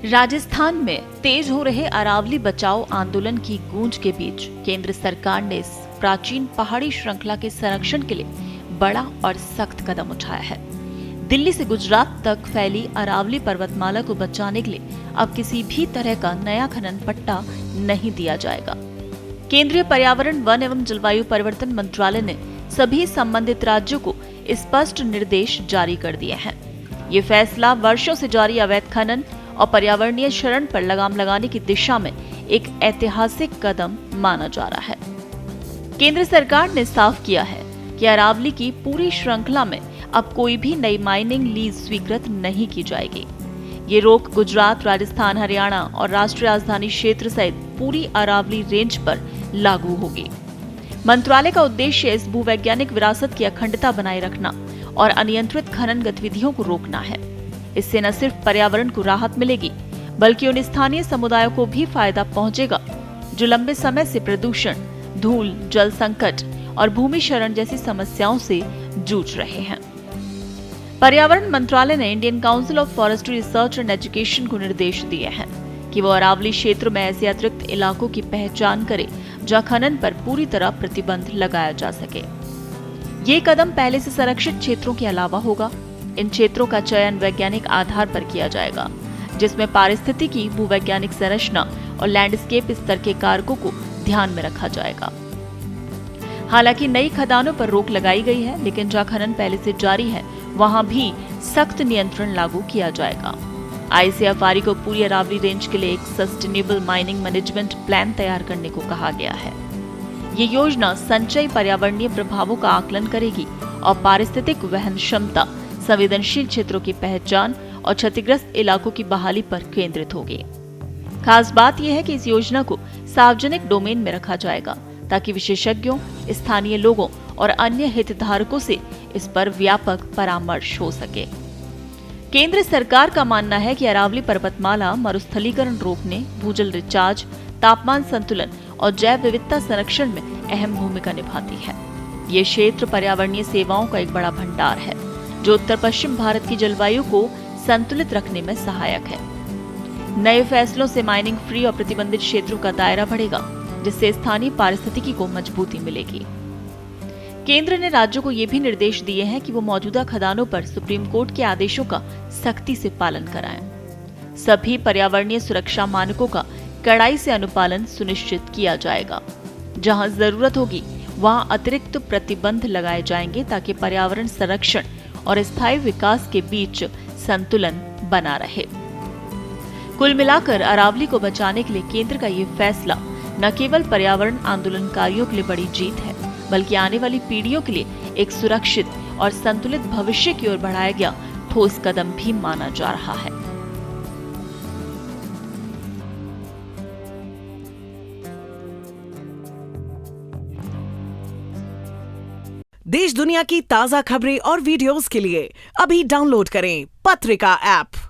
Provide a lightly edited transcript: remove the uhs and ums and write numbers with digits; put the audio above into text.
राजस्थान में तेज हो रहे अरावली बचाओ आंदोलन की गूंज के बीच केंद्र सरकार ने इस प्राचीन पहाड़ी श्रृंखला के संरक्षण के लिए बड़ा और सख्त कदम उठाया है। दिल्ली से गुजरात तक फैली अरावली पर्वतमाला को बचाने के लिए अब किसी भी तरह का नया खनन पट्टा नहीं दिया जाएगा। केंद्रीय पर्यावरण, वन एवं जलवायु परिवर्तन मंत्रालय ने सभी संबंधित राज्यों को स्पष्ट निर्देश जारी कर दिए हैं। ये फैसला वर्षों से जारी अवैध खनन और पर्यावरणीय शरण पर लगाम लगाने की दिशा में एक ऐतिहासिक कदम माना जा रहा है। केंद्र सरकार ने साफ किया है कि अरावली की पूरी श्रृंखला में अब कोई भी नई माइनिंग लीज स्वीकृत नहीं की जाएगी। ये रोक गुजरात, राजस्थान, हरियाणा और राष्ट्रीय राजधानी क्षेत्र सहित पूरी अरावली रेंज पर लागू होगी। मंत्रालय का उद्देश्य इस भूवैज्ञानिक विरासत की अखंडता बनाए रखना और अनियंत्रित खनन गतिविधियों को रोकना है। इससे न सिर्फ पर्यावरण को राहत मिलेगी, बल्कि उन स्थानीय समुदायों को भी फायदा पहुंचेगा जो लंबे समय से प्रदूषण, धूल, जल संकट और भूमि क्षरण जैसी समस्याओं से जूझ रहे हैं। पर्यावरण मंत्रालय ने Indian council of forestry research and education को निर्देश दिए हैं कि वो अरावली क्षेत्र में ऐसे अतिरिक्त इलाकों की पहचान करे जहां खनन पर पूरी तरह प्रतिबंध लगाया जा सके। ये कदम पहले से संरक्षित क्षेत्रों के अलावा होगा। इन क्षेत्रों का चयन वैज्ञानिक आधार पर किया जाएगा, जिसमें पारिस्थितिकी, भूवैज्ञानिक संरचना और लैंडस्केप स्तर के कारकों को ध्यान में रखा जाएगा। हालांकि नई खदानों पर रोक लगाई गई है, लेकिन जहां खनन पहले से जारी है वहां भी सख्त नियंत्रण लागू किया जाएगा। ICFR को पूरी अरावली रेंज के लिए एक सस्टेनेबल माइनिंग मैनेजमेंट प्लान तैयार करने को कहा गया है। ये योजना संचयी पर्यावरणीय प्रभावों का आकलन करेगी और पारिस्थितिक वहन क्षमता, संवेदनशील क्षेत्रों की पहचान और क्षतिग्रस्त इलाकों की बहाली पर केंद्रित होगी। खास बात यह है कि इस योजना को सार्वजनिक डोमेन में रखा जाएगा ताकि विशेषज्ञों, स्थानीय लोगों और अन्य हितधारकों से इस पर व्यापक परामर्श हो सके। केंद्र सरकार का मानना है कि अरावली पर्वतमाला मरुस्थलीकरण रोकने, भूजल रिचार्ज, तापमान संतुलन और जैव विविधता संरक्षण में अहम भूमिका निभाती है। ये क्षेत्र पर्यावरणीय सेवाओं का एक बड़ा भंडार है जो उत्तर पश्चिम भारत की जलवायु को संतुलित रखने में सहायक है। नए फैसलों से माइनिंग फ्री और प्रतिबंधित क्षेत्रों का दायरा बढ़ेगा, जिससे स्थानीय पारिस्थितिकी को मजबूती मिलेगी। केंद्र ने राज्यों को ये भी निर्देश दिए हैं कि वो मौजूदा खदानों पर सुप्रीम कोर्ट के आदेशों का सख्ती से पालन कराएं। सभी पर्यावरणीय सुरक्षा मानकों का कड़ाई से अनुपालन सुनिश्चित किया जाएगा। जहां जरूरत होगी वहां अतिरिक्त प्रतिबंध लगाए जाएंगे ताकि पर्यावरण संरक्षण और स्थायी विकास के बीच संतुलन बना रहे। कुल मिलाकर अरावली को बचाने के लिए केंद्र का ये फैसला न केवल पर्यावरण आंदोलनकारियों के लिए बड़ी जीत है, बल्कि आने वाली पीढ़ियों के लिए एक सुरक्षित और संतुलित भविष्य की ओर बढ़ाया गया ठोस कदम भी माना जा रहा है। देश दुनिया की ताजा खबरें और वीडियोस के लिए अभी डाउनलोड करें पत्रिका ऐप।